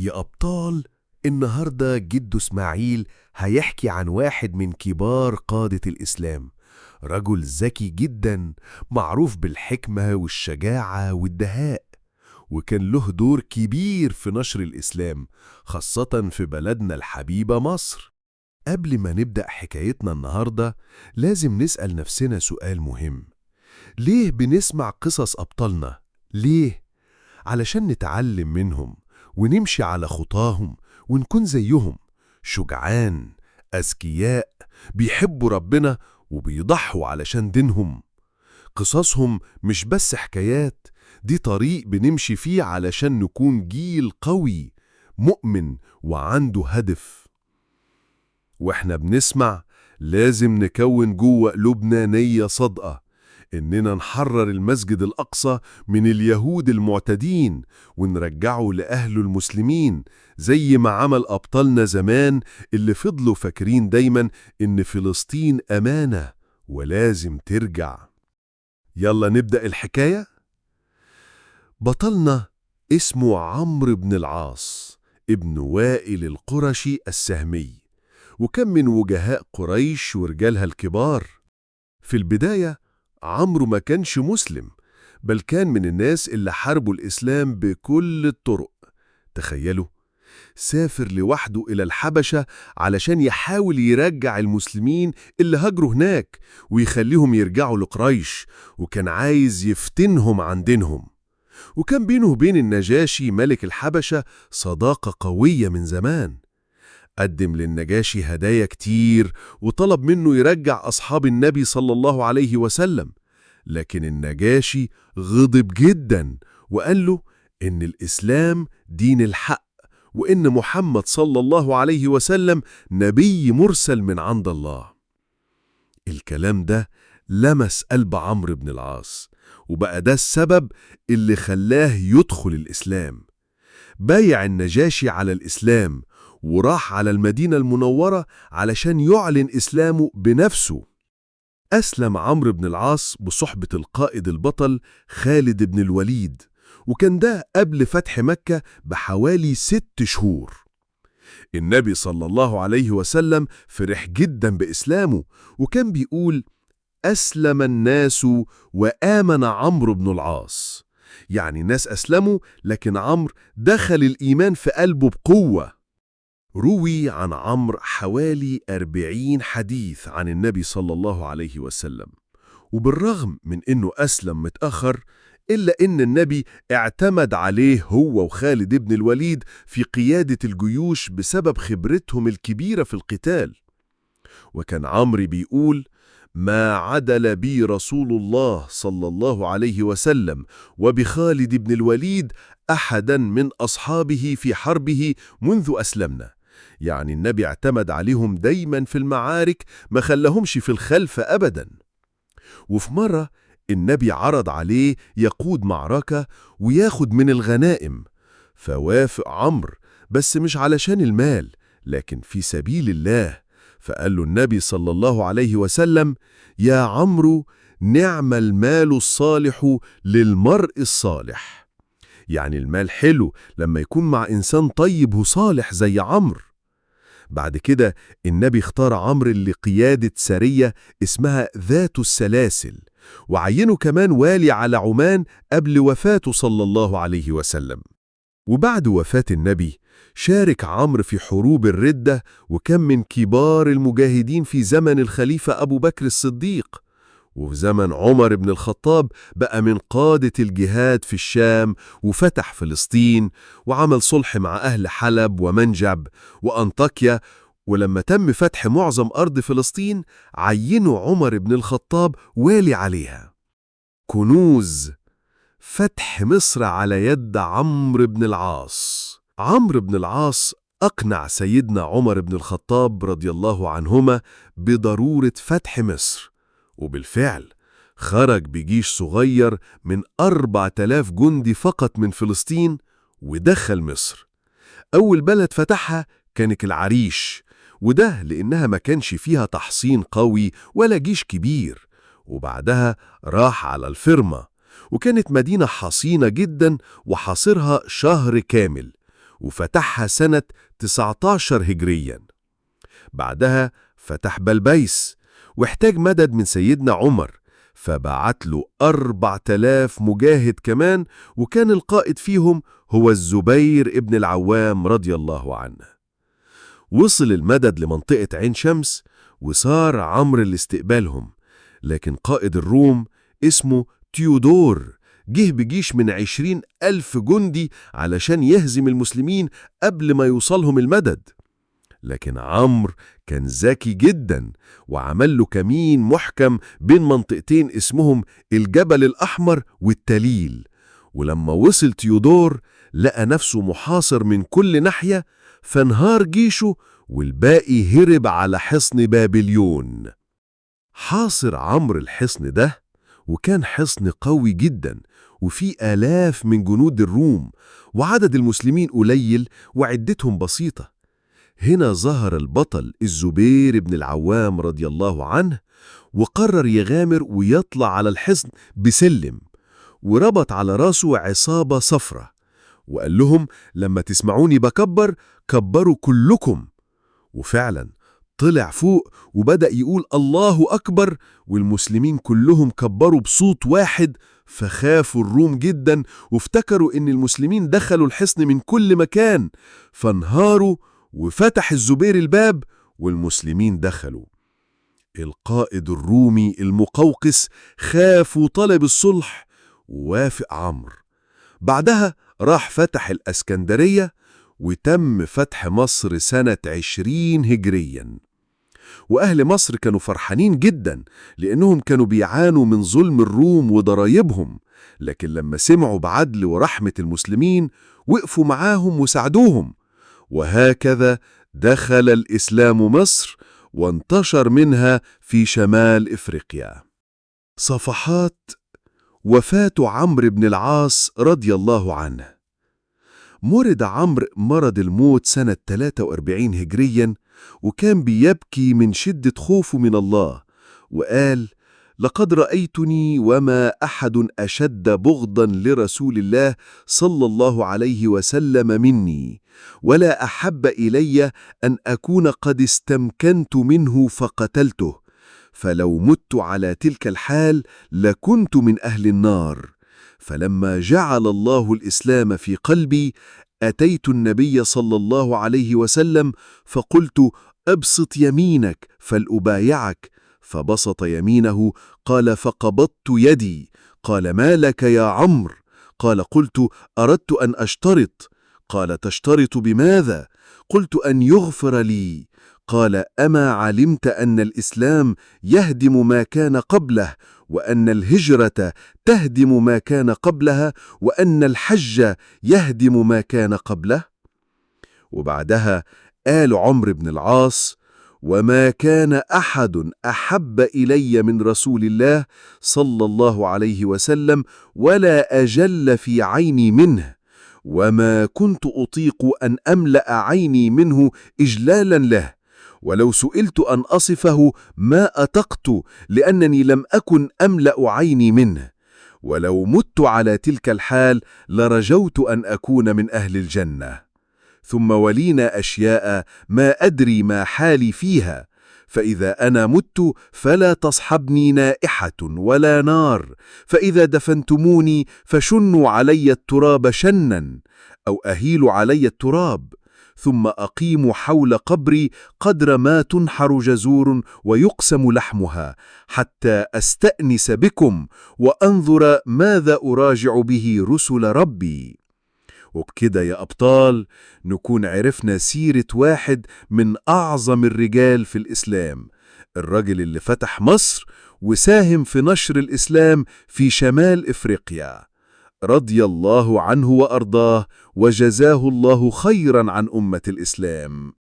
يا أبطال، النهاردة جدو إسماعيل هيحكي عن واحد من كبار قادة الإسلام، رجل ذكي جدا، معروف بالحكمة والشجاعة والدهاء، وكان له دور كبير في نشر الإسلام، خاصة في بلدنا الحبيبة مصر. قبل ما نبدأ حكايتنا النهاردة، لازم نسأل نفسنا سؤال مهم: ليه بنسمع قصص أبطالنا؟ ليه؟ علشان نتعلم منهم ونمشي على خطاهم ونكون زيهم، شجعان، أذكياء، بيحبوا ربنا وبيضحوا علشان دينهم. قصصهم مش بس حكايات، دي طريق بنمشي فيه علشان نكون جيل قوي، مؤمن وعنده هدف. واحنا بنسمع لازم نكون جوه قلوبنا نية صادقة إننا نحرر المسجد الأقصى من اليهود المعتدين ونرجعه لأهله المسلمين، زي ما عمل أبطالنا زمان اللي فضلوا فاكرين دايما إن فلسطين أمانة ولازم ترجع. يلا نبدأ الحكاية. بطلنا اسمه عمرو بن العاص، ابن وائل القرشي السهمي، وكان من وجهاء قريش ورجالها الكبار. في البداية عمرو ما كانش مسلم، بل كان من الناس اللي حاربوا الإسلام بكل الطرق. تخيلوا، سافر لوحده إلى الحبشة علشان يحاول يرجع المسلمين اللي هاجروا هناك ويخليهم يرجعوا لقريش، وكان عايز يفتنهم عن دينهم. وكان بينه وبين النجاشي ملك الحبشة صداقة قوية من زمان. قدم للنجاشي هدايا كتير وطلب منه يرجع أصحاب النبي صلى الله عليه وسلم، لكن النجاشي غضب جدا وقال له إن الإسلام دين الحق، وإن محمد صلى الله عليه وسلم نبي مرسل من عند الله. الكلام ده لمس قلب عمرو بن العاص، وبقى ده السبب اللي خلاه يدخل الإسلام. بايع النجاشي على الإسلام وراح على المدينة المنورة علشان يعلن إسلامه بنفسه. أسلم عمرو بن العاص بصحبة القائد البطل خالد بن الوليد، وكان ده قبل فتح مكة بحوالي 6 شهور. النبي صلى الله عليه وسلم فرح جدا بإسلامه، وكان بيقول: أسلم الناس وآمن عمرو بن العاص. يعني الناس أسلموا، لكن عمرو دخل الإيمان في قلبه بقوة. روي عن عمرو حوالي 40 حديث عن النبي صلى الله عليه وسلم، وبالرغم من إنه أسلم متأخر، إلا إن النبي اعتمد عليه هو وخالد بن الوليد في قيادة الجيوش بسبب خبرتهم الكبيرة في القتال. وكان عمرو بيقول: ما عدل بي رسول الله صلى الله عليه وسلم وبخالد بن الوليد أحدا من أصحابه في حربه منذ أسلمنا. يعني النبي اعتمد عليهم دايما في المعارك، ما خلهمش في الخلف أبدا. وفي مرة النبي عرض عليه يقود معركة وياخد من الغنائم، فوافق عمرو، بس مش علشان المال، لكن في سبيل الله. فقال له النبي صلى الله عليه وسلم: يا عمرو، نعم المال الصالح للمرء الصالح. يعني المال حلو لما يكون مع إنسان طيب وصالح زي عمرو. بعد كده النبي اختار عمرو لقيادة سرية اسمها ذات السلاسل، وعينه كمان والي على عمان قبل وفاته صلى الله عليه وسلم. وبعد وفاة النبي شارك عمرو في حروب الردة، وكان من كبار المجاهدين في زمن الخليفة أبو بكر الصديق. وفي زمن عمر بن الخطاب بقى من قادة الجهاد في الشام، وفتح فلسطين، وعمل صلح مع أهل حلب ومنجب وأنطاكيا. ولما تم فتح معظم أرض فلسطين، عينوا عمر بن الخطاب والي عليها. كنوز فتح مصر على يد عمرو بن العاص. عمرو بن العاص أقنع سيدنا عمر بن الخطاب رضي الله عنهما بضرورة فتح مصر، وبالفعل خرج بجيش صغير من 4000 جندي فقط من فلسطين ودخل مصر. أول بلد فتحها كانت العريش، وده لأنها ما كانش فيها تحصين قوي ولا جيش كبير. وبعدها راح على الفرمة، وكانت مدينة حصينة جدا وحاصرها شهر كامل. وفتحها سنة 19 هجرياً. بعدها فتح بلبيس واحتاج مدد من سيدنا عمر، فبعت له 4000 مجاهد كمان، وكان القائد فيهم هو الزبير ابن العوام رضي الله عنه. وصل المدد لمنطقة عين شمس وصار عمرو لاستقبالهم، لكن قائد الروم اسمه تيودور جه بجيش من 20,000 جندي علشان يهزم المسلمين قبل ما يوصلهم المدد. لكن عمرو كان ذكي جدا وعمل له كمين محكم بين منطقتين اسمهم الجبل الأحمر والتليل، ولما وصل تيودور لقى نفسه محاصر من كل ناحية، فانهار جيشه والباقي هرب على حصن بابليون. حاصر عمرو الحصن ده، وكان حصن قوي جدا وفيه آلاف من جنود الروم، وعدد المسلمين قليل وعدتهم بسيطة. هنا ظهر البطل الزبير بن العوام رضي الله عنه، وقرر يغامر ويطلع على الحصن بسلم، وربط على راسه عصابة صفرة، وقال لهم لما تسمعوني بكبر كبروا كلكم. وفعلا طلع فوق وبدأ يقول الله أكبر، والمسلمين كلهم كبروا بصوت واحد، فخافوا الروم جدا وافتكروا إن المسلمين دخلوا الحصن من كل مكان، فانهاروا وفتح الزبير الباب والمسلمين دخلوا. القائد الرومي المقوقس خاف وطلب الصلح، ووافق عمرو. بعدها راح فتح الأسكندرية، وتم فتح مصر سنة 20 هجرياً. وأهل مصر كانوا فرحانين جدا لأنهم كانوا بيعانوا من ظلم الروم وضرايبهم، لكن لما سمعوا بعدل ورحمة المسلمين وقفوا معاهم وساعدوهم. وهكذا دخل الإسلام مصر وانتشر منها في شمال إفريقيا. صفحات وفاة عمرو بن العاص رضي الله عنه. مرض عمرو مرض الموت سنة 43 هجريا، وكان بيبكي من شدة خوفه من الله، وقال: لقد رأيتني وما أحد أشد بغضا لرسول الله صلى الله عليه وسلم مني، ولا أحب إلي أن أكون قد استمكنت منه فقتلته، فلو مت على تلك الحال لكنت من أهل النار. فلما جعل الله الإسلام في قلبي أتيت النبي صلى الله عليه وسلم فقلت: أبسط يمينك فلأبايعك، فبسط يمينه. قال: فقبضت يدي. قال: ما لك يا عمرو؟ قال: قلت: أردت أن أشترط. قال: تشترط بماذا؟ قلت: أن يغفر لي. قال: أما علمت أن الإسلام يهدم ما كان قبله، وأن الهجرة تهدم ما كان قبلها، وأن الحج يهدم ما كان قبله؟ وبعدها قال عمرو بن العاص: وما كان أحد أحب إلي من رسول الله صلى الله عليه وسلم ولا أجل في عيني منه، وما كنت أطيق أن أملأ عيني منه إجلالا له، ولو سئلت أن أصفه ما أطقت، لأنني لم أكن أملأ عيني منه، ولو مت على تلك الحال لرجوت أن أكون من أهل الجنة. ثم ولينا أشياء ما أدري ما حالي فيها، فإذا أنا مت فلا تصحبني نائحة ولا نار، فإذا دفنتموني فشنوا علي التراب شنا، أو أهيل علي التراب، ثم أقيم حول قبري قدر ما تنحر جزور ويقسم لحمها، حتى أستأنس بكم وأنظر ماذا أراجع به رسل ربي. وبكده يا أبطال نكون عرفنا سيرة واحد من أعظم الرجال في الإسلام، الرجل اللي فتح مصر وساهم في نشر الإسلام في شمال إفريقيا، رضي الله عنه وأرضاه، وجزاه الله خيرا عن أمة الإسلام.